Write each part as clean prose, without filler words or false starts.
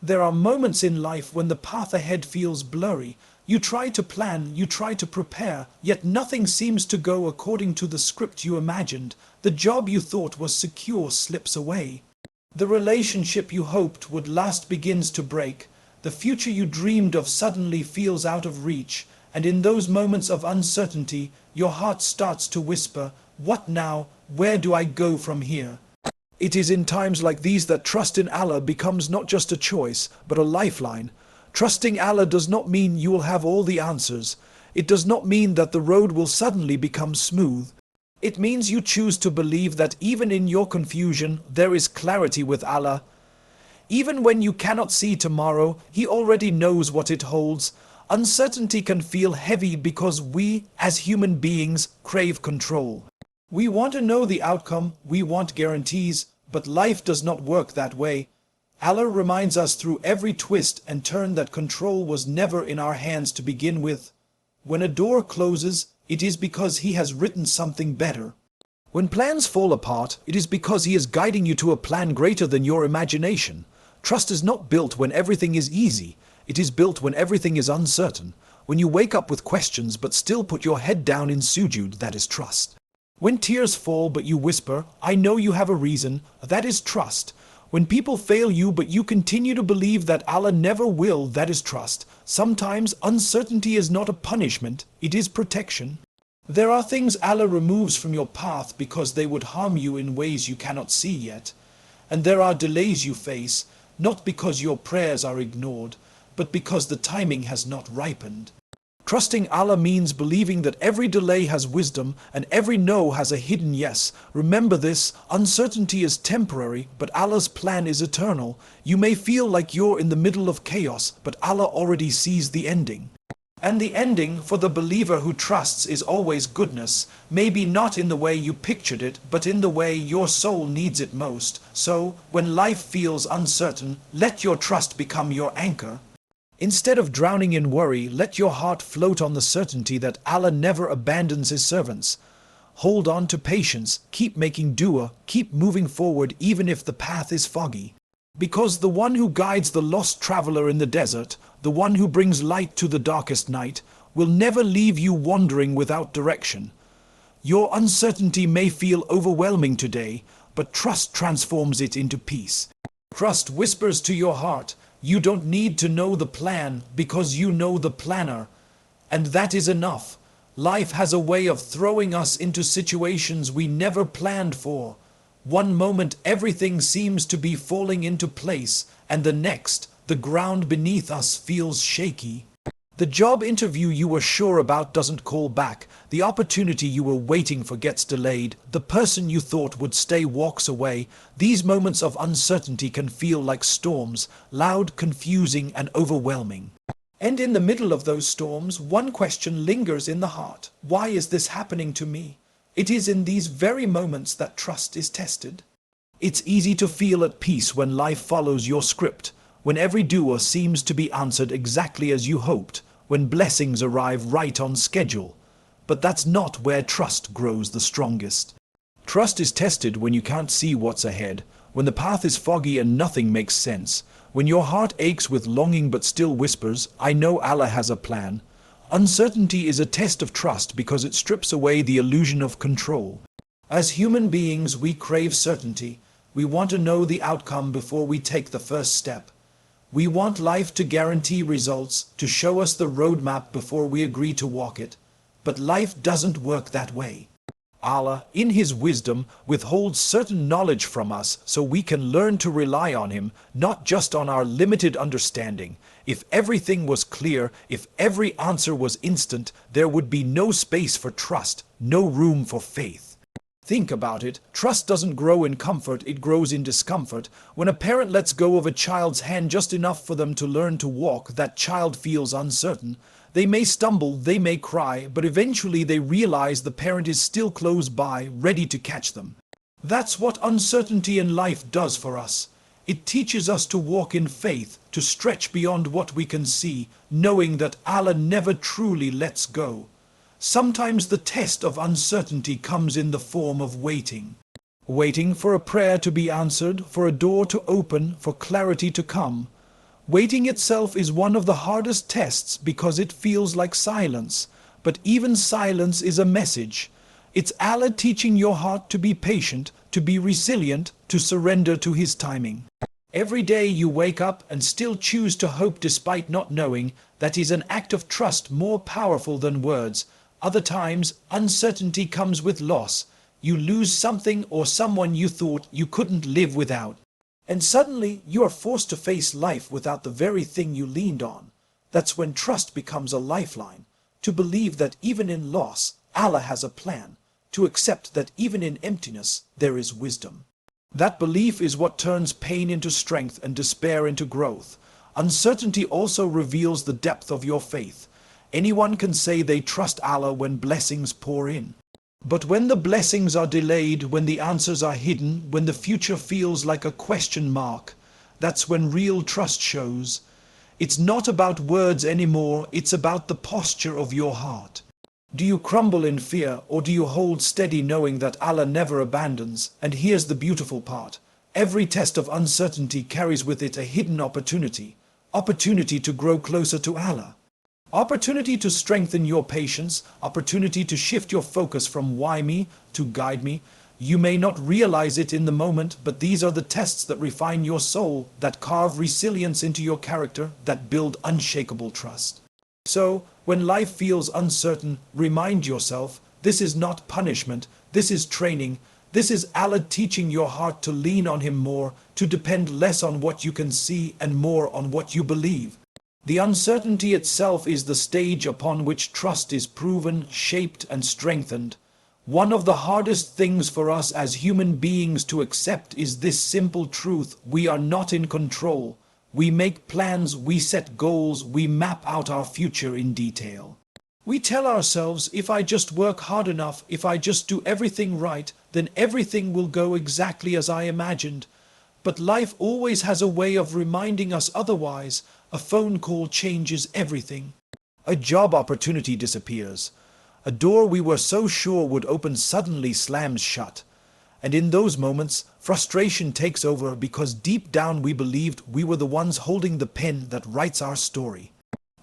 There are moments in life when the path ahead feels blurry. You try to plan, you try to prepare, yet nothing seems to go according to the script you imagined. The job you thought was secure slips away. The relationship you hoped would last begins to break. The future you dreamed of suddenly feels out of reach. And in those moments of uncertainty, your heart starts to whisper, "What now? Where do I go from here?" It is in times like these that trust in Allah becomes not just a choice, but a lifeline. Trusting Allah does not mean you will have all the answers. It does not mean that the road will suddenly become smooth. It means you choose to believe that even in your confusion, there is clarity with Allah. Even when you cannot see tomorrow, He already knows what it holds. Uncertainty can feel heavy because we, as human beings, crave control. We want to know the outcome, we want guarantees, but life does not work that way. Allah reminds us through every twist and turn that control was never in our hands to begin with. When a door closes, it is because He has written something better. When plans fall apart, it is because He is guiding you to a plan greater than your imagination. Trust is not built when everything is easy. It is built when everything is uncertain. When you wake up with questions but still put your head down in sujood, that is trust. When tears fall but you whisper, "I know you have a reason," that is trust. When people fail you but you continue to believe that Allah never will, that is trust. Sometimes uncertainty is not a punishment, it is protection. There are things Allah removes from your path because they would harm you in ways you cannot see yet. And there are delays you face, not because your prayers are ignored, but because the timing has not ripened. Trusting Allah means believing that every delay has wisdom and every no has a hidden yes. Remember this, uncertainty is temporary, but Allah's plan is eternal. You may feel like you're in the middle of chaos, but Allah already sees the ending. And the ending, for the believer who trusts, is always goodness. Maybe not in the way you pictured it, but in the way your soul needs it most. So, when life feels uncertain, let your trust become your anchor. Instead of drowning in worry, let your heart float on the certainty that Allah never abandons His servants. Hold on to patience, keep making dua, keep moving forward even if the path is foggy. Because the one who guides the lost traveler in the desert, the one who brings light to the darkest night, will never leave you wandering without direction. Your uncertainty may feel overwhelming today, but trust transforms it into peace. Trust whispers to your heart, "You don't need to know the plan because you know the planner." And that is enough. Life has a way of throwing us into situations we never planned for. One moment everything seems to be falling into place, and the next, the ground beneath us feels shaky. The job interview you were sure about doesn't call back. The opportunity you were waiting for gets delayed. The person you thought would stay walks away. These moments of uncertainty can feel like storms, loud, confusing, and overwhelming. And in the middle of those storms, one question lingers in the heart. Why is this happening to me? It is in these very moments that trust is tested. It's easy to feel at peace when life follows your script, when every dua seems to be answered exactly as you hoped, when blessings arrive right on schedule. But that's not where trust grows the strongest. Trust is tested when you can't see what's ahead, when the path is foggy and nothing makes sense, when your heart aches with longing but still whispers, "I know Allah has a plan." Uncertainty is a test of trust because it strips away the illusion of control. As human beings, we crave certainty. We want to know the outcome before we take the first step. We want life to guarantee results, to show us the roadmap before we agree to walk it. But life doesn't work that way. Allah, in His wisdom, withholds certain knowledge from us so we can learn to rely on Him, not just on our limited understanding. If everything was clear, if every answer was instant, there would be no space for trust, no room for faith. Think about it. Trust doesn't grow in comfort, it grows in discomfort. When a parent lets go of a child's hand just enough for them to learn to walk, that child feels uncertain. They may stumble, they may cry, but eventually they realize the parent is still close by, ready to catch them. That's what uncertainty in life does for us. It teaches us to walk in faith, to stretch beyond what we can see, knowing that Allah never truly lets go. Sometimes the test of uncertainty comes in the form of waiting. Waiting for a prayer to be answered, for a door to open, for clarity to come. Waiting itself is one of the hardest tests because it feels like silence. But even silence is a message. It's Allah teaching your heart to be patient, to be resilient, to surrender to His timing. Every day you wake up and still choose to hope despite not knowing, that is an act of trust more powerful than words. Other times, uncertainty comes with loss. You lose something or someone you thought you couldn't live without. And suddenly you are forced to face life without the very thing you leaned on. That's when trust becomes a lifeline. To believe that even in loss, Allah has a plan. To accept that even in emptiness, there is wisdom. That belief is what turns pain into strength and despair into growth. Uncertainty also reveals the depth of your faith. Anyone can say they trust Allah when blessings pour in. But when the blessings are delayed, when the answers are hidden, when the future feels like a question mark, that's when real trust shows. It's not about words anymore, it's about the posture of your heart. Do you crumble in fear, or do you hold steady knowing that Allah never abandons? And here's the beautiful part. Every test of uncertainty carries with it a hidden opportunity. Opportunity to grow closer to Allah. Opportunity to strengthen your patience. Opportunity to shift your focus from why me to guide me. You may not realize it in the moment, but these are the tests that refine your soul, that carve resilience into your character, that build unshakable trust. So, when life feels uncertain, remind yourself, this is not punishment, this is training, this is Allah teaching your heart to lean on Him more, to depend less on what you can see and more on what you believe. The uncertainty itself is the stage upon which trust is proven, shaped and strengthened. One of the hardest things for us as human beings to accept is this simple truth: we are not in control. We make plans, we set goals, we map out our future in detail. We tell ourselves, if I just work hard enough, if I just do everything right, then everything will go exactly as I imagined. But life always has a way of reminding us otherwise. A phone call changes everything. A job opportunity disappears. A door we were so sure would open suddenly slams shut. And in those moments, frustration takes over because deep down we believed we were the ones holding the pen that writes our story.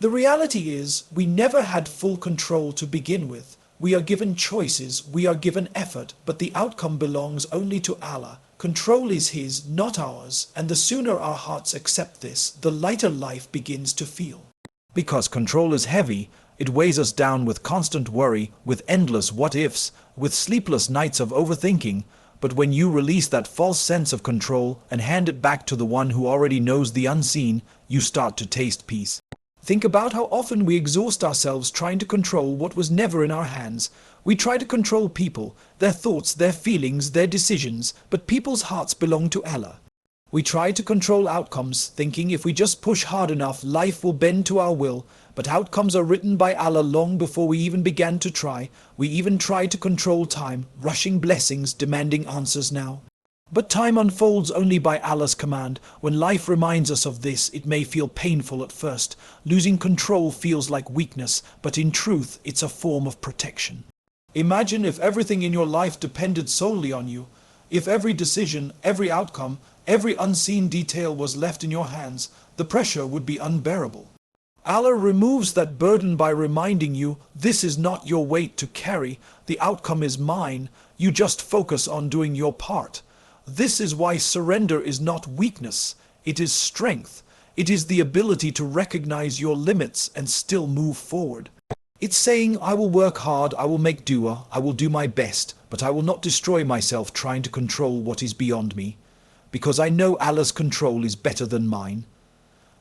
The reality is, we never had full control to begin with. We are given choices, we are given effort, but the outcome belongs only to Allah. Control is His, not ours, and the sooner our hearts accept this, the lighter life begins to feel. Because control is heavy, it weighs us down with constant worry, with endless what-ifs, with sleepless nights of overthinking. But when you release that false sense of control and hand it back to the one who already knows the unseen, you start to taste peace. Think about how often we exhaust ourselves trying to control what was never in our hands. We try to control people, their thoughts, their feelings, their decisions, but people's hearts belong to Allah. We try to control outcomes, thinking if we just push hard enough, life will bend to our will, but outcomes are written by Allah long before we even began to try. We even try to control time, rushing blessings, demanding answers now. But time unfolds only by Allah's command. When life reminds us of this, it may feel painful at first. Losing control feels like weakness, but in truth, it's a form of protection. Imagine if everything in your life depended solely on you. If every decision, every outcome, every unseen detail was left in your hands, the pressure would be unbearable. Allah removes that burden by reminding you, this is not your weight to carry, the outcome is mine, you just focus on doing your part. This is why surrender is not weakness, it is strength. It is the ability to recognize your limits and still move forward. It's saying, I will work hard, I will make dua, I will do my best, but I will not destroy myself trying to control what is beyond me, because I know Allah's control is better than mine.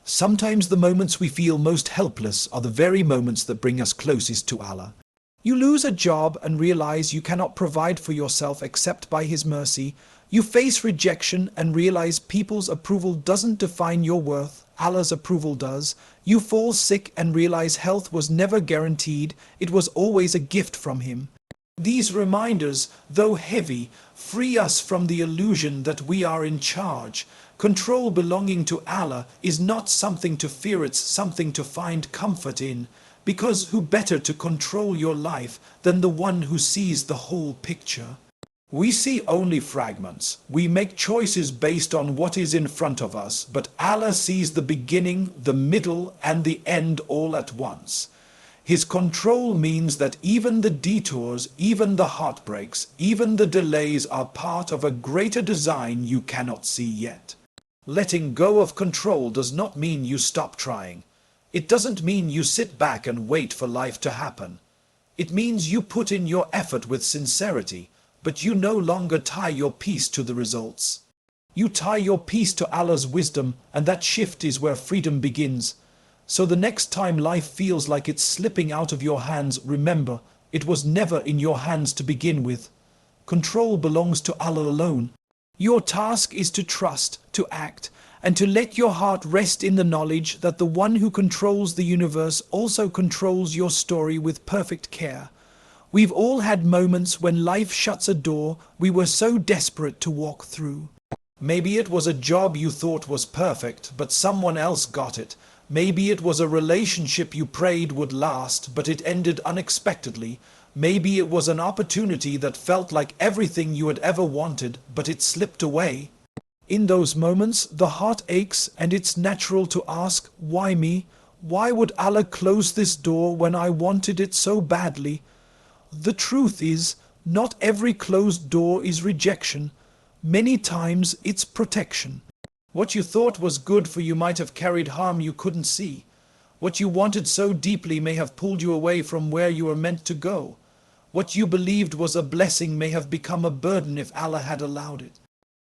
Sometimes the moments we feel most helpless are the very moments that bring us closest to Allah. You lose a job and realize you cannot provide for yourself except by His mercy. You face rejection and realize people's approval doesn't define your worth, Allah's approval does. You fall sick and realize health was never guaranteed, it was always a gift from Him. These reminders, though heavy, free us from the illusion that we are in charge. Control belonging to Allah is not something to fear, it's something to find comfort in. Because who better to control your life than the one who sees the whole picture? We see only fragments. We make choices based on what is in front of us, but Allah sees the beginning, the middle, and the end all at once. His control means that even the detours, even the heartbreaks, even the delays are part of a greater design you cannot see yet. Letting go of control does not mean you stop trying. It doesn't mean you sit back and wait for life to happen. It means you put in your effort with sincerity, but you no longer tie your peace to the results. You tie your peace to Allah's wisdom, and that shift is where freedom begins. So the next time life feels like it's slipping out of your hands, remember, it was never in your hands to begin with. Control belongs to Allah alone. Your task is to trust, to act, and to let your heart rest in the knowledge that the one who controls the universe also controls your story with perfect care. We've all had moments when life shuts a door we were so desperate to walk through. Maybe it was a job you thought was perfect, but someone else got it. Maybe it was a relationship you prayed would last, but it ended unexpectedly. Maybe it was an opportunity that felt like everything you had ever wanted, but it slipped away. In those moments, the heart aches, and it's natural to ask, why me? Why would Allah close this door when I wanted it so badly? The truth is, not every closed door is rejection. Many times it's protection. What you thought was good for you might have carried harm you couldn't see. What you wanted so deeply may have pulled you away from where you were meant to go. What you believed was a blessing may have become a burden if Allah had allowed it.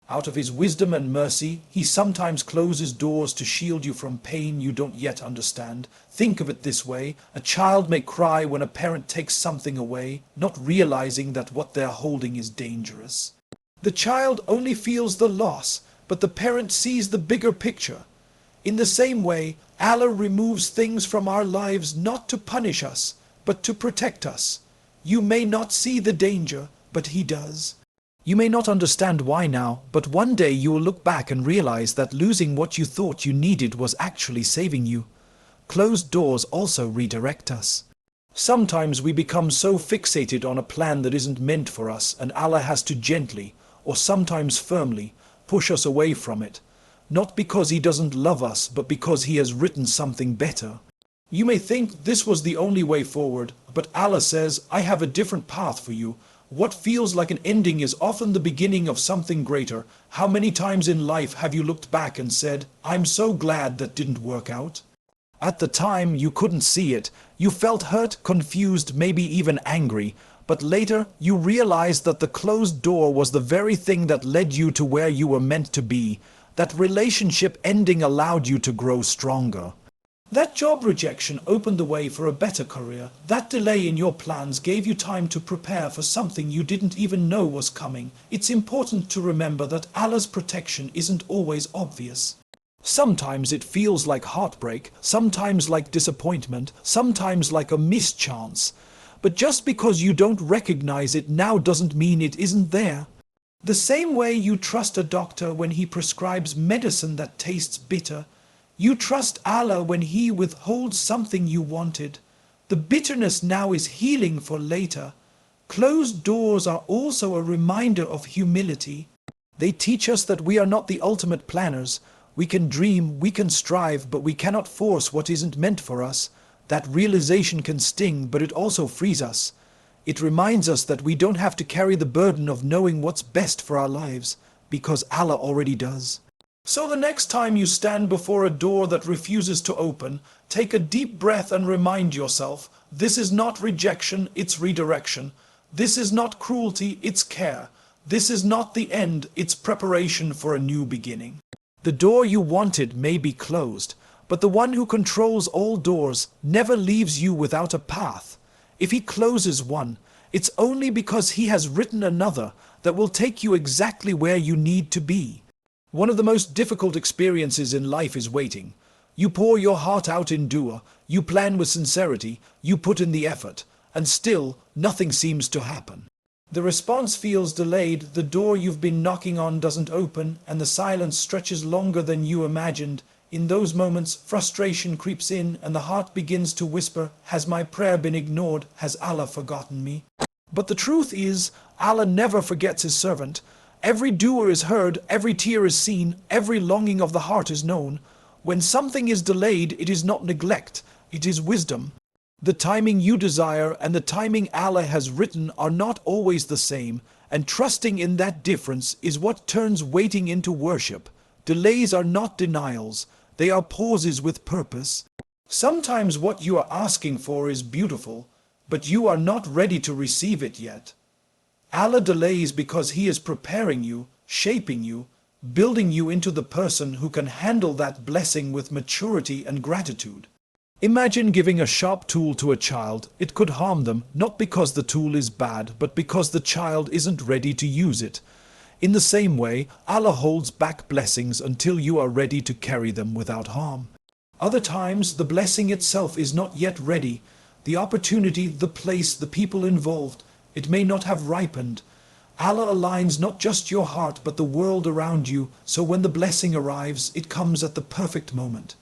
Out of His wisdom and mercy, He sometimes closes doors to shield you from pain you don't yet understand. Think of it this way: a child may cry when a parent takes something away, not realizing that what they're holding is dangerous. The child only feels the loss, but the parent sees the bigger picture. In the same way, Allah removes things from our lives not to punish us, but to protect us. You may not see the danger, but He does. You may not understand why now, but one day you will look back and realize that losing what you thought you needed was actually saving you. Closed doors also redirect us. Sometimes we become so fixated on a plan that isn't meant for us, and Allah has to gently, or sometimes firmly, push us away from it. Not because He doesn't love us, but because He has written something better. You may think this was the only way forward, but Allah says, I have a different path for you. What feels like an ending is often the beginning of something greater. How many times in life have you looked back and said, I'm so glad that didn't work out? At the time, you couldn't see it. You felt hurt, confused, maybe even angry. But later, you realized that the closed door was the very thing that led you to where you were meant to be. That relationship ending allowed you to grow stronger. That job rejection opened the way for a better career. That delay in your plans gave you time to prepare for something you didn't even know was coming. It's important to remember that Allah's protection isn't always obvious. Sometimes it feels like heartbreak, sometimes like disappointment, sometimes like a mischance. But just because you don't recognize it now doesn't mean it isn't there. The same way you trust a doctor when he prescribes medicine that tastes bitter, you trust Allah when He withholds something you wanted. The bitterness now is healing for later. Closed doors are also a reminder of humility. They teach us that we are not the ultimate planners. We can dream, we can strive, but we cannot force what isn't meant for us. That realization can sting, but it also frees us. It reminds us that we don't have to carry the burden of knowing what's best for our lives, because Allah already does. So the next time you stand before a door that refuses to open, take a deep breath and remind yourself, this is not rejection, it's redirection. This is not cruelty, it's care. This is not the end, it's preparation for a new beginning. The door you wanted may be closed, but the one who controls all doors never leaves you without a path. If He closes one, it's only because He has written another that will take you exactly where you need to be. One of the most difficult experiences in life is waiting. You pour your heart out in dua, you plan with sincerity, you put in the effort, and still nothing seems to happen. The response feels delayed, the door you've been knocking on doesn't open, and the silence stretches longer than you imagined. In those moments, frustration creeps in, and the heart begins to whisper, has my prayer been ignored? Has Allah forgotten me? But the truth is, Allah never forgets his servant. Every doer is heard, every tear is seen, every longing of the heart is known. When something is delayed, it is not neglect, it is wisdom. The timing you desire and the timing Allah has written are not always the same, and trusting in that difference is what turns waiting into worship. Delays are not denials, they are pauses with purpose. Sometimes what you are asking for is beautiful, but you are not ready to receive it yet. Allah delays because He is preparing you, shaping you, building you into the person who can handle that blessing with maturity and gratitude. Imagine giving a sharp tool to a child. It could harm them, not because the tool is bad, but because the child isn't ready to use it. In the same way, Allah holds back blessings until you are ready to carry them without harm. Other times, the blessing itself is not yet ready. The opportunity, the place, the people involved, it may not have ripened. Allah aligns not just your heart but the world around you, so when the blessing arrives, it comes at the perfect moment.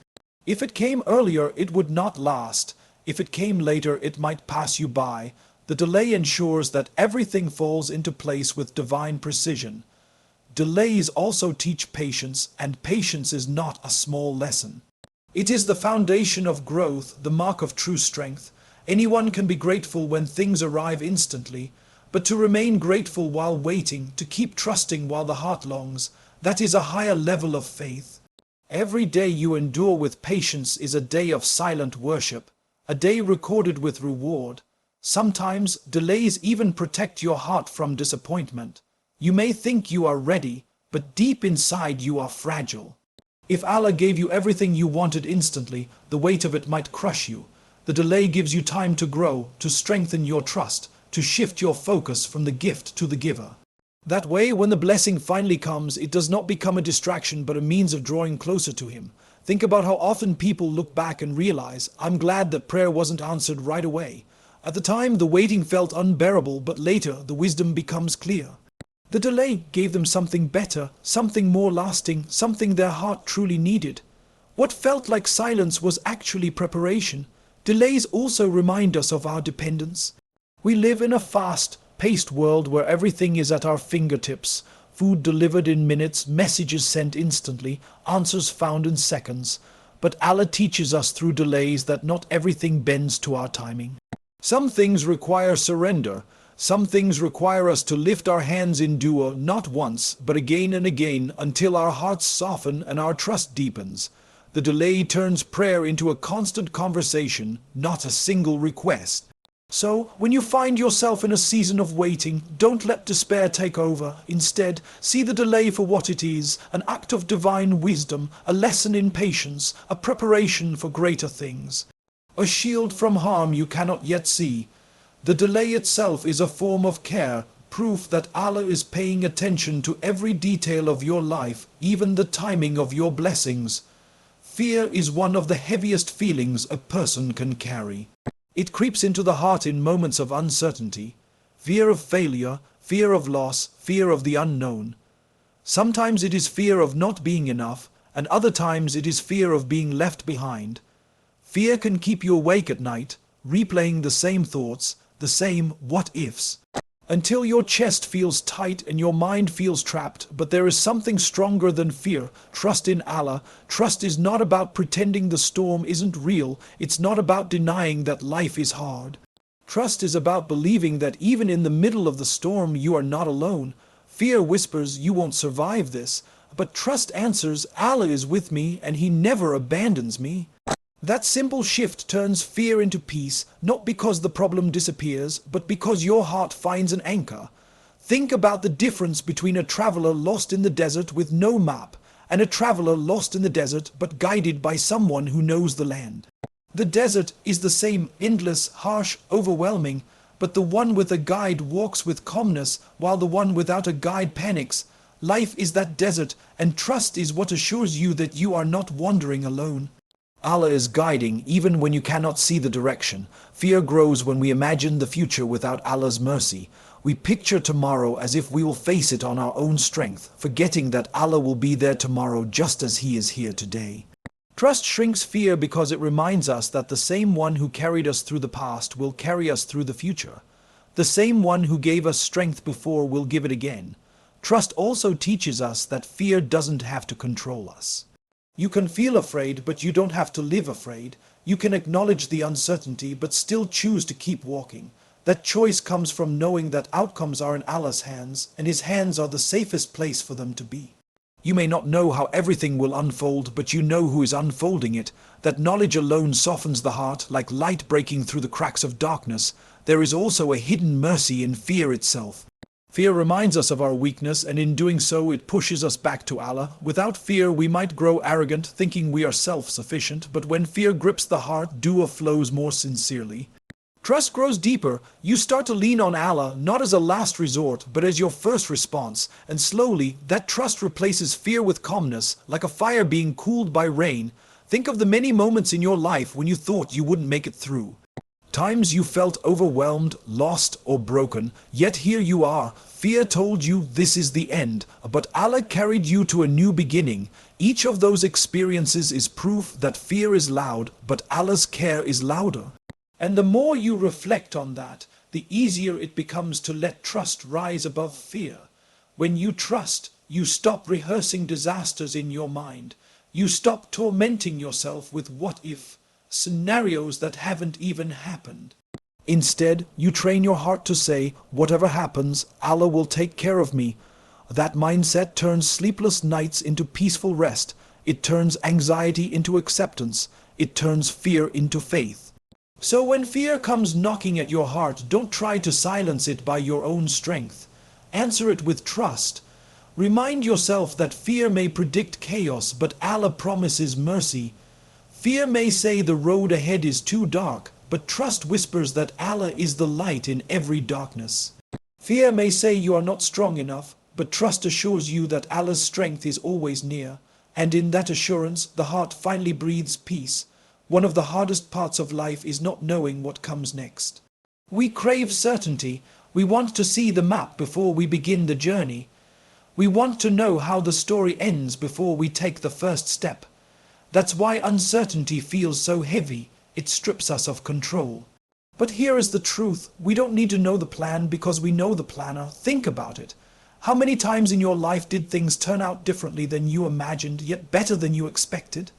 If it came earlier, it would not last. If it came later, it might pass you by. The delay ensures that everything falls into place with divine precision. Delays also teach patience, and patience is not a small lesson. It is the foundation of growth, the mark of true strength. Anyone can be grateful when things arrive instantly, but to remain grateful while waiting, to keep trusting while the heart longs, that is a higher level of faith. Every day you endure with patience is a day of silent worship, a day recorded with reward. Sometimes delays even protect your heart from disappointment. You may think you are ready, but deep inside you are fragile. If Allah gave you everything you wanted instantly, the weight of it might crush you. The delay gives you time to grow, to strengthen your trust, to shift your focus from the gift to the giver. That way, when the blessing finally comes, it does not become a distraction but a means of drawing closer to Him. Think about how often people look back and realize, I'm glad that prayer wasn't answered right away. At the time, the waiting felt unbearable, but later the wisdom becomes clear. The delay gave them something better, something more lasting, something their heart truly needed. What felt like silence was actually preparation. Delays also remind us of our dependence. We live in a fast-paced world where everything is at our fingertips. Food delivered in minutes, messages sent instantly, answers found in seconds. But Allah teaches us through delays that not everything bends to our timing. Some things require surrender. Some things require us to lift our hands in dua not once, but again and again until our hearts soften and our trust deepens. The delay turns prayer into a constant conversation, not a single request. So, when you find yourself in a season of waiting, don't let despair take over. Instead, see the delay for what it is, an act of divine wisdom, a lesson in patience, a preparation for greater things. A shield from harm you cannot yet see. The delay itself is a form of care, proof that Allah is paying attention to every detail of your life, even the timing of your blessings. Fear is one of the heaviest feelings a person can carry. It creeps into the heart in moments of uncertainty. Fear of failure, fear of loss, fear of the unknown. Sometimes it is fear of not being enough, and other times it is fear of being left behind. Fear can keep you awake at night, replaying the same thoughts, the same what-ifs, until your chest feels tight and your mind feels trapped. But there is something stronger than fear. Trust in Allah. Trust is not about pretending the storm isn't real. It's not about denying that life is hard. Trust is about believing that even in the middle of the storm you are not alone. Fear whispers, you won't survive this. But trust answers, Allah is with me and He never abandons me. That simple shift turns fear into peace, not because the problem disappears, but because your heart finds an anchor. Think about the difference between a traveler lost in the desert with no map, and a traveler lost in the desert but guided by someone who knows the land. The desert is the same, endless, harsh, overwhelming, but the one with a guide walks with calmness, while the one without a guide panics. Life is that desert, and trust is what assures you that you are not wandering alone. Allah is guiding even when you cannot see the direction. Fear grows when we imagine the future without Allah's mercy. We picture tomorrow as if we will face it on our own strength, forgetting that Allah will be there tomorrow just as He is here today. Trust shrinks fear because it reminds us that the same one who carried us through the past will carry us through the future. The same one who gave us strength before will give it again. Trust also teaches us that fear doesn't have to control us. You can feel afraid, but you don't have to live afraid. You can acknowledge the uncertainty, but still choose to keep walking. That choice comes from knowing that outcomes are in Allah's hands, and His hands are the safest place for them to be. You may not know how everything will unfold, but you know who is unfolding it. That knowledge alone softens the heart, like light breaking through the cracks of darkness. There is also a hidden mercy in fear itself. Fear reminds us of our weakness, and in doing so it pushes us back to Allah. Without fear we might grow arrogant, thinking we are self-sufficient, but when fear grips the heart, dua flows more sincerely. Trust grows deeper. You start to lean on Allah, not as a last resort, but as your first response, and slowly that trust replaces fear with calmness, like a fire being cooled by rain. Think of the many moments in your life when you thought you wouldn't make it through. Times you felt overwhelmed, lost, or broken, yet here you are. Fear told you this is the end, but Allah carried you to a new beginning. Each of those experiences is proof that fear is loud, but Allah's care is louder. And the more you reflect on that, the easier it becomes to let trust rise above fear. When you trust, you stop rehearsing disasters in your mind. You stop tormenting yourself with what-if scenarios that haven't even happened. Instead, you train your heart to say, whatever happens, Allah will take care of me. That mindset turns sleepless nights into peaceful rest. It turns anxiety into acceptance. It turns fear into faith. So when fear comes knocking at your heart, don't try to silence it by your own strength. Answer it with trust. Remind yourself that fear may predict chaos, but Allah promises mercy. Fear may say the road ahead is too dark, but trust whispers that Allah is the light in every darkness. Fear may say you are not strong enough, but trust assures you that Allah's strength is always near. And in that assurance, the heart finally breathes peace. One of the hardest parts of life is not knowing what comes next. We crave certainty. We want to see the map before we begin the journey. We want to know how the story ends before we take the first step. That's why uncertainty feels so heavy. It strips us of control. But here is the truth. We don't need to know the plan because we know the planner. Think about it. How many times in your life did things turn out differently than you imagined, yet better than you expected?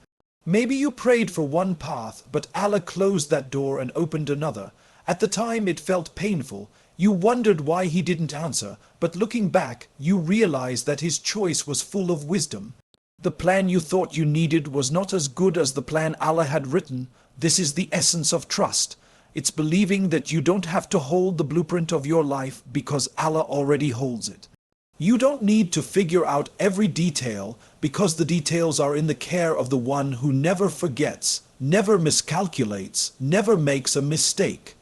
Maybe you prayed for one path, but Allah closed that door and opened another. At the time it felt painful. You wondered why He didn't answer, but looking back, you realized that His choice was full of wisdom. The plan you thought you needed was not as good as the plan Allah had written. This is the essence of trust. It's believing that you don't have to hold the blueprint of your life because Allah already holds it. You don't need to figure out every detail because the details are in the care of the one who never forgets, never miscalculates, never makes a mistake.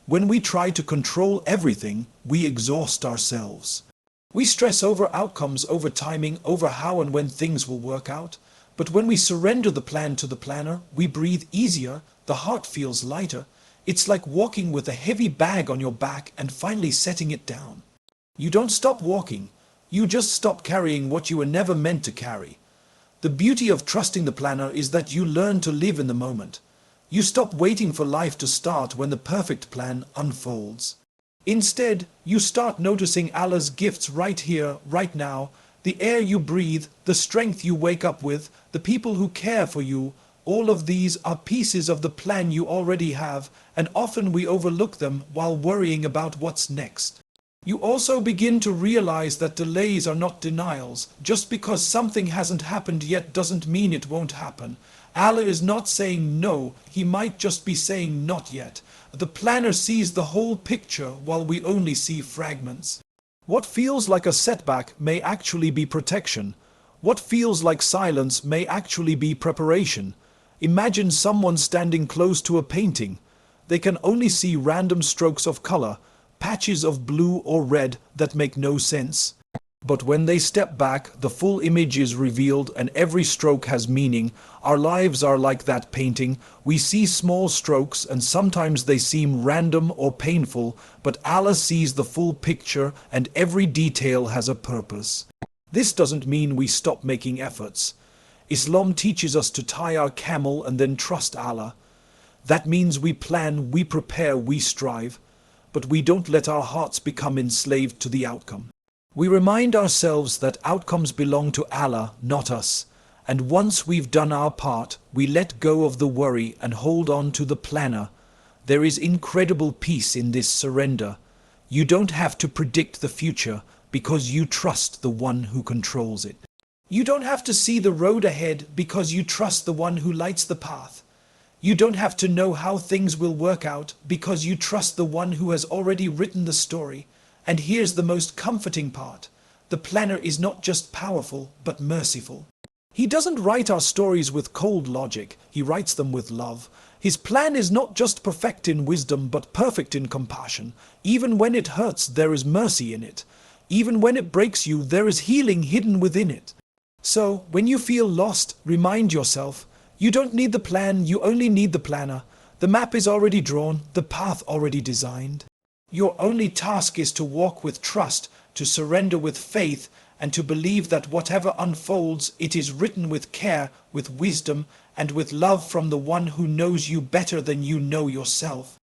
When we try to control everything, we exhaust ourselves. We stress over outcomes, over timing, over how and when things will work out. But when we surrender the plan to the planner, we breathe easier, the heart feels lighter. It's like walking with a heavy bag on your back and finally setting it down. You don't stop walking, you just stop carrying what you were never meant to carry. The beauty of trusting the planner is that you learn to live in the moment. You stop waiting for life to start when the perfect plan unfolds. Instead, you start noticing Allah's gifts right here, right now, the air you breathe, the strength you wake up with, the people who care for you. All of these are pieces of the plan you already have, and often we overlook them while worrying about what's next. You also begin to realize that delays are not denials. Just because something hasn't happened yet doesn't mean it won't happen. Allah is not saying no, He might just be saying not yet. The planner sees the whole picture while we only see fragments. What feels like a setback may actually be protection. What feels like silence may actually be preparation. Imagine someone standing close to a painting. They can only see random strokes of color, patches of blue or red that make no sense. But when they step back, the full image is revealed and every stroke has meaning. Our lives are like that painting. We see small strokes and sometimes they seem random or painful, but Allah sees the full picture and every detail has a purpose. This doesn't mean we stop making efforts. Islam teaches us to tie our camel and then trust Allah. That means we plan, we prepare, we strive. but we don't let our hearts become enslaved to the outcome. We remind ourselves that outcomes belong to Allah, not us. And once we've done our part, we let go of the worry and hold on to the planner. There is incredible peace in this surrender. You don't have to predict the future because you trust the one who controls it. You don't have to see the road ahead because you trust the one who lights the path. You don't have to know how things will work out because you trust the one who has already written the story. And here's the most comforting part. The planner is not just powerful, but merciful. He doesn't write our stories with cold logic, he writes them with love. His plan is not just perfect in wisdom, but perfect in compassion. Even when it hurts, there is mercy in it. Even when it breaks you, there is healing hidden within it. So, when you feel lost, remind yourself, you don't need the plan, you only need the planner. The map is already drawn, the path already designed. Your only task is to walk with trust, to surrender with faith, and to believe that whatever unfolds, it is written with care, with wisdom, and with love from the one who knows you better than you know yourself.